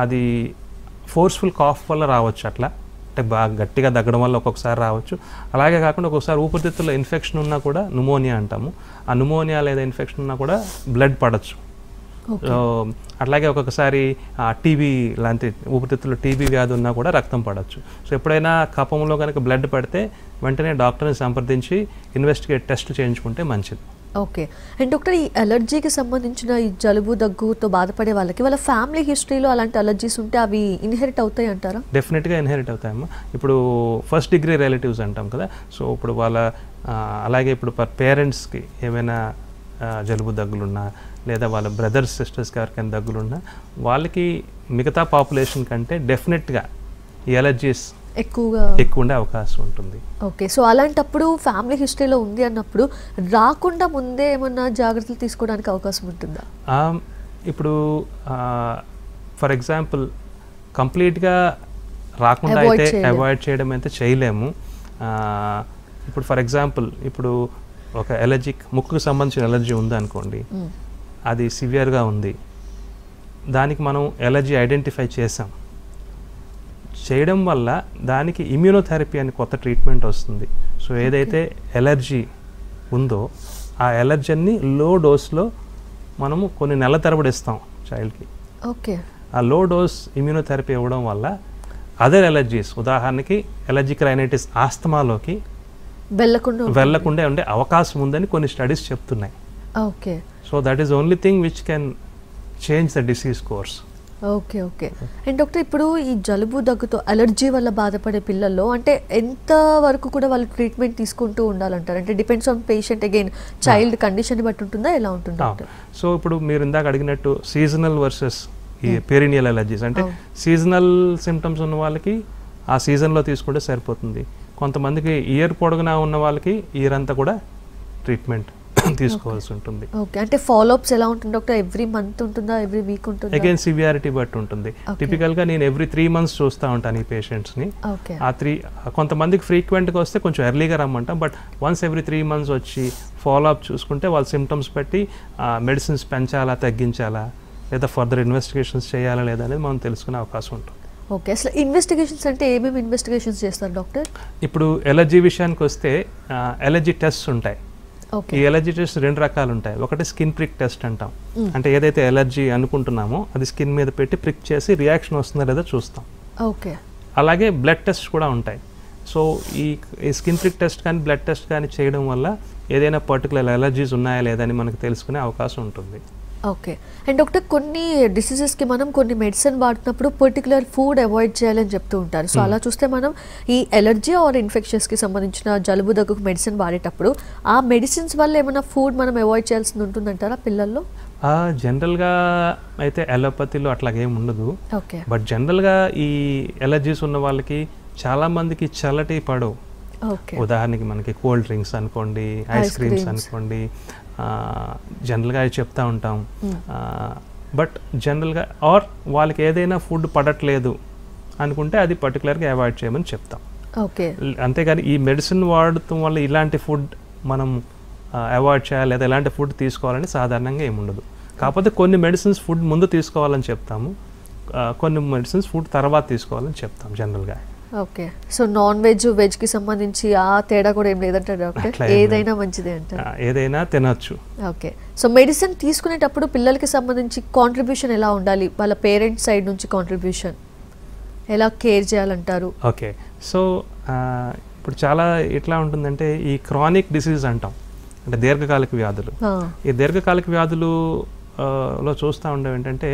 అది ఫోర్స్ఫుల్ కాఫ్ వల్ల రావచ్చు. అట్లా అంటే బాగా గట్టిగా దగ్గడం వల్ల ఒక్కొక్కసారి రావచ్చు. అలాగే కాకుండా ఒక్కొక్కసారి ఊపిరితిత్తుల్లో ఇన్ఫెక్షన్ ఉన్నా కూడా న్యూమోనియా అంటాము, ఆ న్యూమోనియా లేదా ఇన్ఫెక్షన్ ఉన్నా కూడా బ్లడ్ పడవచ్చు. అట్లాగే ఒక్కొక్కసారి టీబీ లాంటి ఊపిరితిత్తుల్లో టీబీ వ్యాధి ఉన్నా కూడా రక్తం పడవచ్చు. సో ఎప్పుడైనా కఫంలో కనుక బ్లడ్ పడితే వెంటనే డాక్టర్ని సంప్రదించి ఇన్వెస్టిగేట్ టెస్ట్ చేయించుకుంటే మంచిది. ఓకే, అండ్ డాక్టర్ ఈ అలర్జీకి సంబంధించిన ఈ జలుబు దగ్గుతో బాధపడే వాళ్ళకి వాళ్ళ ఫ్యామిలీ హిస్టరీలో అలాంటి అలర్జీస్ ఉంటే అవి ఇన్హెరిట్ అవుతాయి అంటారా? డెఫినెట్గా ఇన్హెరిట్ అవుతాయమ్మా. ఇప్పుడు ఫస్ట్ డిగ్రీ రిలేటివ్స్ అంటాం కదా, సో ఇప్పుడు వాళ్ళ అలాగే ఇప్పుడు పేరెంట్స్కి ఏమైనా జలుబు దగ్గులున్నా లేదా వాళ్ళ బ్రదర్స్ సిస్టర్స్కి ఎవరికైనా దగ్గులున్నా వాళ్ళకి మిగతా పాపులేషన్ కంటే డెఫినెట్గా ఈ ఎలర్జీస్ ఎక్కువ ఉండే అవకాశం ఉంటుంది. ఓకే, సో అలాంటప్పుడు ఫ్యామిలీ హిస్టరీలో ఉంది అన్నప్పుడు రాకుండా ముందే ఏమన్నా జాగ్రత్తలు తీసుకోవడానికి అవకాశం ఉంటుందా? ఇప్పుడు ఫర్ ఎగ్జాంపుల్ కంప్లీట్గా రాకుండా అయితే అవాయిడ్ చేయడం అయితే చేయలేము. ఇప్పుడు ఫర్ ఎగ్జాంపుల్ ఇప్పుడు ఒక ముక్కుకు సంబంధించిన ఎలర్జీ ఉందనుకోండి, అది సివియర్గా ఉంది, దానికి మనం ఎలర్జీ ఐడెంటిఫై చేయడం వల్ల దానికి ఇమ్యూనోథెరపీ అని కొత్త ట్రీట్మెంట్ వస్తుంది. సో ఏదైతే ఎలర్జీ ఉందో ఆ ఎలర్జీని లో డోస్లో మనము కొన్ని నెలల తరబడి ఇస్తాం చైల్డ్కి. ఓకే, ఆ లో డోస్ ఇమ్యూనోథెరపీ ఇవ్వడం వల్ల అదర్ ఎలర్జీస్, ఉదాహరణకి ఎలర్జిక్ రైనైటిస్ ఆస్తమాలోకి వెళ్లకుండా ఉండే అవకాశం ఉందని కొన్ని స్టడీస్ చెప్తున్నాయి. Okay. So that is only thing which can change the disease course. Okay. Okay. And doctor, ఇప్పుడు ఈ జలుబు దగ్గుతో అలర్జీ వల్ల బాధపడే పిల్లల్లో అంటే ఎంత వరకు కూడా వాళ్ళు ట్రీట్మెంట్ తీసుకుంటూ ఉండాలంటారు? అంటే depends on patient, again child condition బట్టి ఉంటుందా, ఎలా ఉంటుంది డాక్టర్? సో ఇప్పుడు మీరు ఇందాక అడిగినట్టు సీజనల్ వర్సెస్ ఈ పెరినియల్ అలర్జీస్, అంటే సీజనల్ సిమ్టమ్స్ ఉన్న వాళ్ళకి ఆ సీజన్లో తీసుకుంటే సరిపోతుంది. కొంతమందికి ఇయర్ పొడుగునా ఉన్న వాళ్ళకి ఇయర్ అంతా కూడా ట్రీట్మెంట్ తీసుకోవాల్సి ఉంటుంది. ఓకే. అంటే ఫాలోఅప్స్ ఎలా ఉంటుంది డాక్టర్? ఎవ్రీ మంత్ ఉంటుందా, ఎవ్రీ వీక్ ఉంటుందా? అగైన్ సివియారిటీ బట్టి ఉంటుంది. టిపికల్గా నేను ఎవ్రీ 3 months చూస్తూ ఉంటాను ఈ పేషెంట్స్ని. ఆ కొంతమందికి ఫ్రీక్వెంట్గా వస్తే కొంచెం ఎర్లీగా రమ్మంటాం, బట్ వన్స్ ఎవ్రీ 3 months వచ్చి ఫాలోఅప్ చూసుకుంటే వాళ్ళ సిమ్టమ్స్ బట్టి మెడిసిన్స్ పెంచాలా, తగ్గించాలా, లేదా ఫర్దర్ ఇన్వెస్టిగేషన్స్ చేయాలా లేదా అనేది మనం తెలుసుకునే అవకాశం ఉంటుంది. ఓకే. అసలు ఇన్వెస్టిగేషన్స్ అంటే ఏమేమి ఇన్వెస్టిగేషన్స్ చేస్తారు డాక్టర్? ఇప్పుడు ఎలర్జీ విషయానికి వస్తే ఎలర్జీ టెస్ట్స్ ఉంటాయి. ఈ ఎలర్జీ టెస్ట్ 2 రకాలు ఉంటాయి. ఒకటి స్కిన్ ప్రిక్ టెస్ట్ అంటాం, అంటే ఏదైతే ఎలర్జీ అనుకుంటున్నామో అది స్కిన్ మీద పెట్టి ప్రిక్ చేసి రియాక్షన్ వస్తుందా లేదా చూస్తాం. ఓకే. అలాగే బ్లడ్ టెస్ట్ కూడా ఉంటాయి. సో ఈ స్కిన్ ప్రిక్ టెస్ట్ కానీ బ్లడ్ టెస్ట్ కానీ చేయడం వల్ల ఏదైనా పర్టికులర్ ఎలర్జీస్ ఉన్నాయా లేదా అని మనకు తెలుసుకునే అవకాశం ఉంటుంది. ఓకే. అండ్ డాక్టర్, కొన్ని డిసీజెస్కి మనం కొన్ని మెడిసిన్ వాడుతున్నప్పుడు పర్టికులర్ ఫుడ్ అవాయిడ్ చేయాలని చెప్తూ ఉంటారు. సో అలా చూస్తే మనం ఈ ఎలర్జీ ఆర్ ఇన్ఫెక్షన్స్కి సంబంధించిన జలుబు దగ్గుకు మెడిసిన్ వాడేటప్పుడు ఆ మెడిసిన్స్ వల్ల ఏమైనా ఫుడ్ మనం అవాయిడ్ చేయాల్సి ఉంటుందంటారా పిల్లల్లో? జనరల్గా అయితే అలోపతిలో అట్లాగేం ఉండదు. ఓకే. బట్ జనరల్గా ఈ ఎలర్జీస్ ఉన్న వాళ్ళకి చాలామందికి చల్లటి పడవు. ఉదాహరణకి మనకి కోల్డ్ డ్రింక్స్ అనుకోండి, ఐస్ క్రీమ్స్ అనుకోండి, జనరల్గా అవి చెప్తా ఉంటాం. బట్ జనరల్గా ఆర్ వాళ్ళకి ఏదైనా ఫుడ్ పడట్లేదు అనుకుంటే అది పర్టికులర్గా అవాయిడ్ చేయమని చెప్తాం. ఓకే. అంతేగాని ఈ మెడిసిన్ వాడటం వల్ల ఇలాంటి ఫుడ్ మనం అవాయిడ్ చేయాలి లేదా ఎలాంటి ఫుడ్ తీసుకోవాలని సాధారణంగా ఏముండదు. కాకపోతే కొన్ని మెడిసిన్స్ ఫుడ్ ముందు తీసుకోవాలని చెప్తాము, కొన్ని మెడిసిన్స్ ఫుడ్ తర్వాత తీసుకోవాలని చెప్తాం జనరల్గా. ఓకే. సో నాన్ వెజ్, వెజ్కి సంబంధించి ఆ తేడా కూడా ఏం లేదంటారు డాక్టర్? ఏదైనా మంచిదే అంటారు? ఏదైనా తినొచ్చు. ఓకే. సో మెడిసిన్ తీసుకునేటప్పుడు పిల్లలకి సంబంధించి కాంట్రిబ్యూషన్ ఎలా ఉండాలి? వాళ్ళ పేరెంట్స్ సైడ్ నుంచి కాంట్రిబ్యూషన్ ఎలా కేర్ చేయాలంటారు? ఓకే. సో ఇప్పుడు చాలా ఎట్లా ఉంటుందంటే ఈ క్రానిక్ డిసీజ్ అంటాం, అంటే దీర్ఘకాలిక వ్యాధులు. ఈ దీర్ఘకాలిక వ్యాధులులో చూస్తూ ఉండేవి ఏంటంటే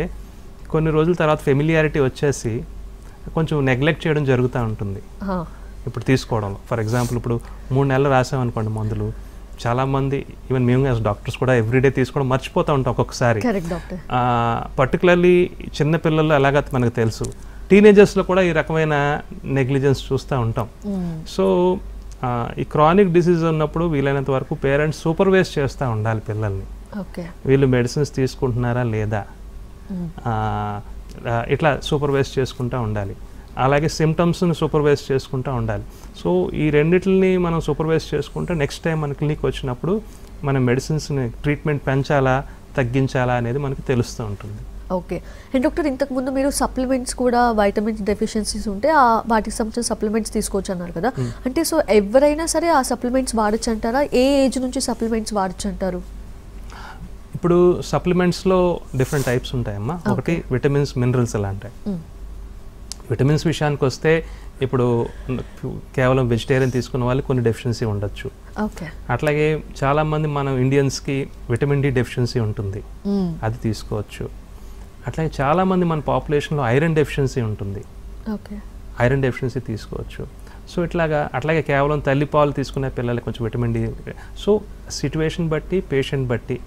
కొన్ని రోజుల తర్వాత ఫెమిలియారిటీ వచ్చేసి కొంచెం నెగ్లెక్ట్ చేయడం జరుగుతూ ఉంటుంది ఇప్పుడు తీసుకోవడంలో. ఫర్ ఎగ్జాంపుల్ ఇప్పుడు 3 నెలలు రాసామనుకోండి మందులు, చాలామంది ఈవెన్ మేము యాజ్ డాక్టర్స్ కూడా ఎవ్రీడే తీసుకోవడం మర్చిపోతూ ఉంటాం ఒక్కొక్కసారి. పర్టికులర్లీ చిన్నపిల్లలు ఎలాగ మనకు తెలుసు, టీనేజర్స్లో కూడా ఈ రకమైన నెగ్లిజెన్స్ చూస్తూ ఉంటాం. సో ఈ క్రానిక్ డిసీజ్ ఉన్నప్పుడు వీలైనంత వరకు పేరెంట్స్ సూపర్వైజ్ చేస్తూ ఉండాలి పిల్లల్ని. వీళ్ళు మెడిసిన్స్ తీసుకుంటున్నారా లేదా ఇట్లా సూపర్వైజ్ చేసుకుంటూ ఉండాలి. అలాగే సిమ్టమ్స్ని సూపర్వైజ్ చేసుకుంటూ ఉండాలి. సో ఈ రెండిటిని మనం సూపర్వైజ్ చేసుకుంటే నెక్స్ట్ టైం మన క్లినిక్ వచ్చినప్పుడు మన మెడిసిన్స్ని ట్రీట్మెంట్ పెంచాలా తగ్గించాలా అనేది మనకి తెలుస్తూ ఉంటుంది. ఓకే. అండ్ డాక్టర్, ఇంతకుముందు మీరు సప్లిమెంట్స్ కూడా వైటమిన్స్ డెఫిషియన్సీస్ ఉంటే వాటికి సంబంధించిన సప్లిమెంట్స్ తీసుకోవచ్చు అన్నారు కదా, అంటే సో ఎవరైనా సరే ఆ సప్లిమెంట్స్ వాడచ్చు అంటారా? ఏ ఏజ్ నుంచి సప్లిమెంట్స్ వాడచ్చు అంటారు? ఇప్పుడు సప్లిమెంట్స్లో డిఫరెంట్ టైప్స్ ఉంటాయమ్మా. ఒకటి విటమిన్స్, మినరల్స్ ఎలా ఉంటాయి. విటమిన్స్ విషయానికి వస్తే ఇప్పుడు కేవలం వెజిటేరియన్ తీసుకున్న వాళ్ళకి కొన్ని డెఫిషియన్సీ ఉండొచ్చు. అట్లాగే చాలామంది మనం ఇండియన్స్కి విటమిన్ డి డెఫిషియన్సీ ఉంటుంది, అది తీసుకోవచ్చు. అట్లాగే చాలామంది మన పాపులేషన్లో ఐరన్ డెఫిషియన్సీ ఉంటుంది, ఐరన్ డెఫిషియన్సీ తీసుకోవచ్చు. సో అట్లాగే కేవలం తల్లిపాలు తీసుకునే పిల్లలకి కొంచెం విటమిన్ డి. సో సిచ్యువేషన్ బట్టి, పేషెంట్ బట్టి,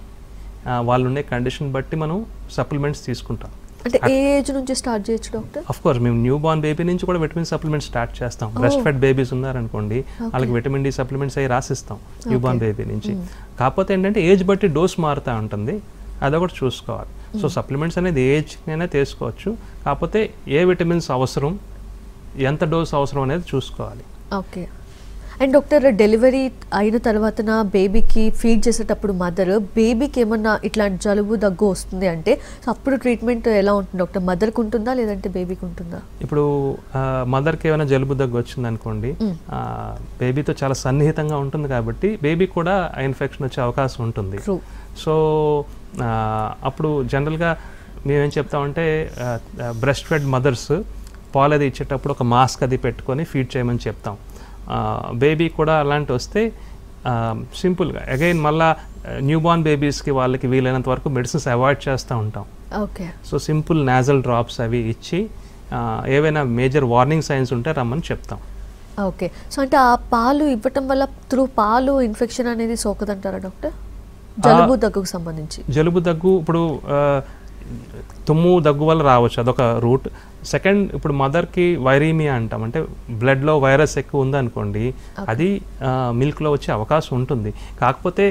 వాళ్ళు ఉండే కండిషన్ బట్టి మనం సప్లిమెంట్స్ తీసుకుంటాం. అంటే ఏ ఏజ్ నుంచి స్టార్ట్ చేయొచ్చు డాక్టర్? ఆఫ్ కోర్స్ మేము న్యూ బార్న్ బేబీ నుంచి కూడా విటమిన్ సప్లిమెంట్స్ స్టార్ట్ చేస్తాం. బ్రెస్ట్ ఫెడ్ బేబీస్ ఉన్నారనుకోండి, వాళ్ళకి విటమిన్ డి సప్లిమెంట్స్ అవి రాసిస్తాం న్యూ బార్న్ బేబీ నుంచి. కాకపోతే ఏంటంటే ఏజ్ బట్టి డోస్ మారుతూ ఉంటుంది, అదొకటి చూసుకోవాలి. సో సప్లిమెంట్స్ అనేది ఏజ్కైనా తీసుకోవచ్చు, కాకపోతే ఏ విటమిన్స్ అవసరం, ఎంత డోస్ అవసరం అనేది చూసుకోవాలి. ఓకే. అండ్ డాక్టర్, డెలివరీ అయిన తర్వాత బేబీకి ఫీడ్ చేసేటప్పుడు మదర్ బేబీకి ఏమన్నా ఇట్లాంటి జలుబు దగ్గు వస్తుంది అంటే అప్పుడు ట్రీట్మెంట్ ఎలా ఉంటుంది డాక్టర్? మదర్కి ఉంటుందా లేదంటే బేబీకి ఉంటుందా? ఇప్పుడు మదర్కి ఏమైనా జలుబు దగ్గు వచ్చింది అనుకోండి, బేబీతో చాలా సన్నిహితంగా ఉంటుంది కాబట్టి బేబీకి కూడా ఇన్ఫెక్షన్ వచ్చే అవకాశం ఉంటుంది. సో అప్పుడు జనరల్గా మేమేం చెప్తామంటే బ్రెస్ట్ ఫెడ్ మదర్స్ పాలు అది ఇచ్చేటప్పుడు ఒక మాస్క్ అది పెట్టుకొని ఫీడ్ చేయమని చెప్తాం. బేబీ కూడా అలాంటి వస్తే సింపుల్గా అగైన్ మళ్ళా న్యూ బార్న్ బేబీస్కి వాళ్ళకి వీలైనంత వరకు మెడిసిన్స్ అవాయిడ్ చేస్తూ ఉంటాం. Okay. So simple nozzle drops అవి ఇచ్చి ఏవైనా మేజర్ వార్నింగ్ సైన్స్ ఉంటే రమ్మని చెప్తాం. ఓకే. సో అంటే ఆ పాలు ఇవ్వటం వల్ల త్రూ పాలు ఇన్ఫెక్షన్ అనేది సోకదంటారా డాక్టర్? జలుబు దగ్గుకు సంబంధించి. జలుబు దగ్గు ఇప్పుడు తుమ్ము దగ్గు వల్ల రావచ్చు, అదొక రూట్. సెకండ్, ఇప్పుడు మదర్కి వైరీమియా అంటాం, అంటే బ్లడ్లో వైరస్ ఎక్కువ ఉందనుకోండి, అది మిల్క్లో వచ్చే అవకాశం ఉంటుంది. కాకపోతే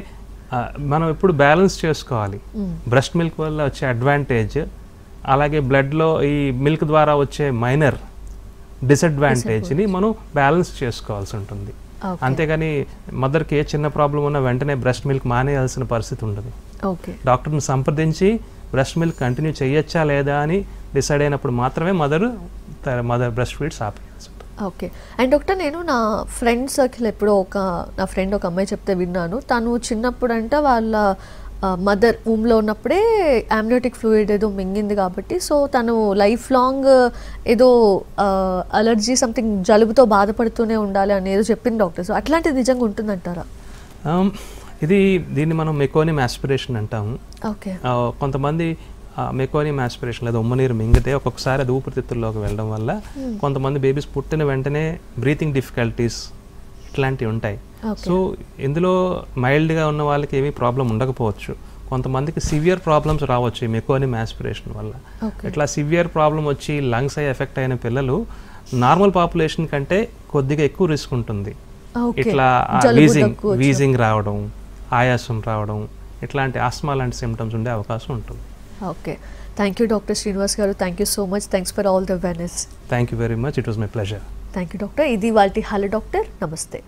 మనం ఎప్పుడు బ్యాలెన్స్ చేసుకోవాలి. బ్రెస్ట్ మిల్క్ వల్ల వచ్చే అడ్వాంటేజ్, అలాగే బ్లడ్లో ఈ మిల్క్ ద్వారా వచ్చే మైనర్ డిసడ్వాంటేజ్ని మనం బ్యాలెన్స్ చేసుకోవాల్సి ఉంటుంది. అంతేగాని మదర్కి ఏ చిన్న ప్రాబ్లం ఉన్నా వెంటనే బ్రెస్ట్ మిల్క్ మానేయాల్సిన పరిస్థితి ఉండదు. డాక్టర్ని సంప్రదించి బ్రెస్ట్ మిల్క్ కంటిన్యూ చేయొచ్చా లేదా అని డిసైడ్ అయినప్పుడు మాత్రమే మదర్ బ్రెస్ట్ ఫీడ్స్ ఆపేయాల్సి ఉంటుంది. ఓకే. అండ్ డాక్టర్, నేను నా ఫ్రెండ్ సర్కిల్ ఎప్పుడో నా ఫ్రెండ్ ఒక అమ్మాయి చెప్తే విన్నాను. తను చిన్నప్పుడంట వాళ్ళ మదర్ ఊమ్లో ఉన్నప్పుడే ఆమ్నియోటిక్ ఫ్లూయిడ్ ఏదో మింగింది కాబట్టి, సో తను లైఫ్ లాంగ్ ఏదో అలర్జీ సంథింగ్ జలుబుతో బాధపడుతూనే ఉండాలి అని ఏదో చెప్పింది డాక్టర్. సో అట్లాంటిది నిజంగా ఉంటుందంటారా? దీన్ని మనం మెకోనియం ఆస్పిరేషన్ అంటాము. ఓకే. కొంతమంది మెకోనియం ఆస్పిరేషన్ లేదా ఉమ్మనీరు మింగితే ఒక్కొక్కసారి అది ఊపిరితిత్తుల్లోకి వెళ్ళడం వల్ల కొంతమంది బేబీస్ పుట్టిన వెంటనే బ్రీతింగ్ డిఫికల్టీస్ ఇట్లాంటివి ఉంటాయి. సో ఇందులో మైల్డ్గా ఉన్న వాళ్ళకి ఏమీ ప్రాబ్లం ఉండకపోవచ్చు, కొంతమందికి సివియర్ ప్రాబ్లమ్స్ రావచ్చు ఈ మెకోనియం ఆస్పిరేషన్ వల్ల. ఇట్లా సివియర్ ప్రాబ్లం వచ్చి లంగ్స్ అయ్యి ఎఫెక్ట్ అయిన పిల్లలు నార్మల్ పాపులేషన్ కంటే కొద్దిగా ఎక్కువ రిస్క్ ఉంటుంది. ఇట్లా వీజింగ్ రావడం, ఆయాసం రావడం, ఇట్లాంటి ఆస్మా లాంటి సిమ్టమ్స్ ఉండే అవకాశం ఉంటుంది. Okay. Thank you doctor Srinivas గారు. Thank you so much. Thanks for all the awareness. Thank you very much. It was my pleasure. Thank you doctor. ఇది వాళ్ళ హలో డాక్టర్. నమస్తే.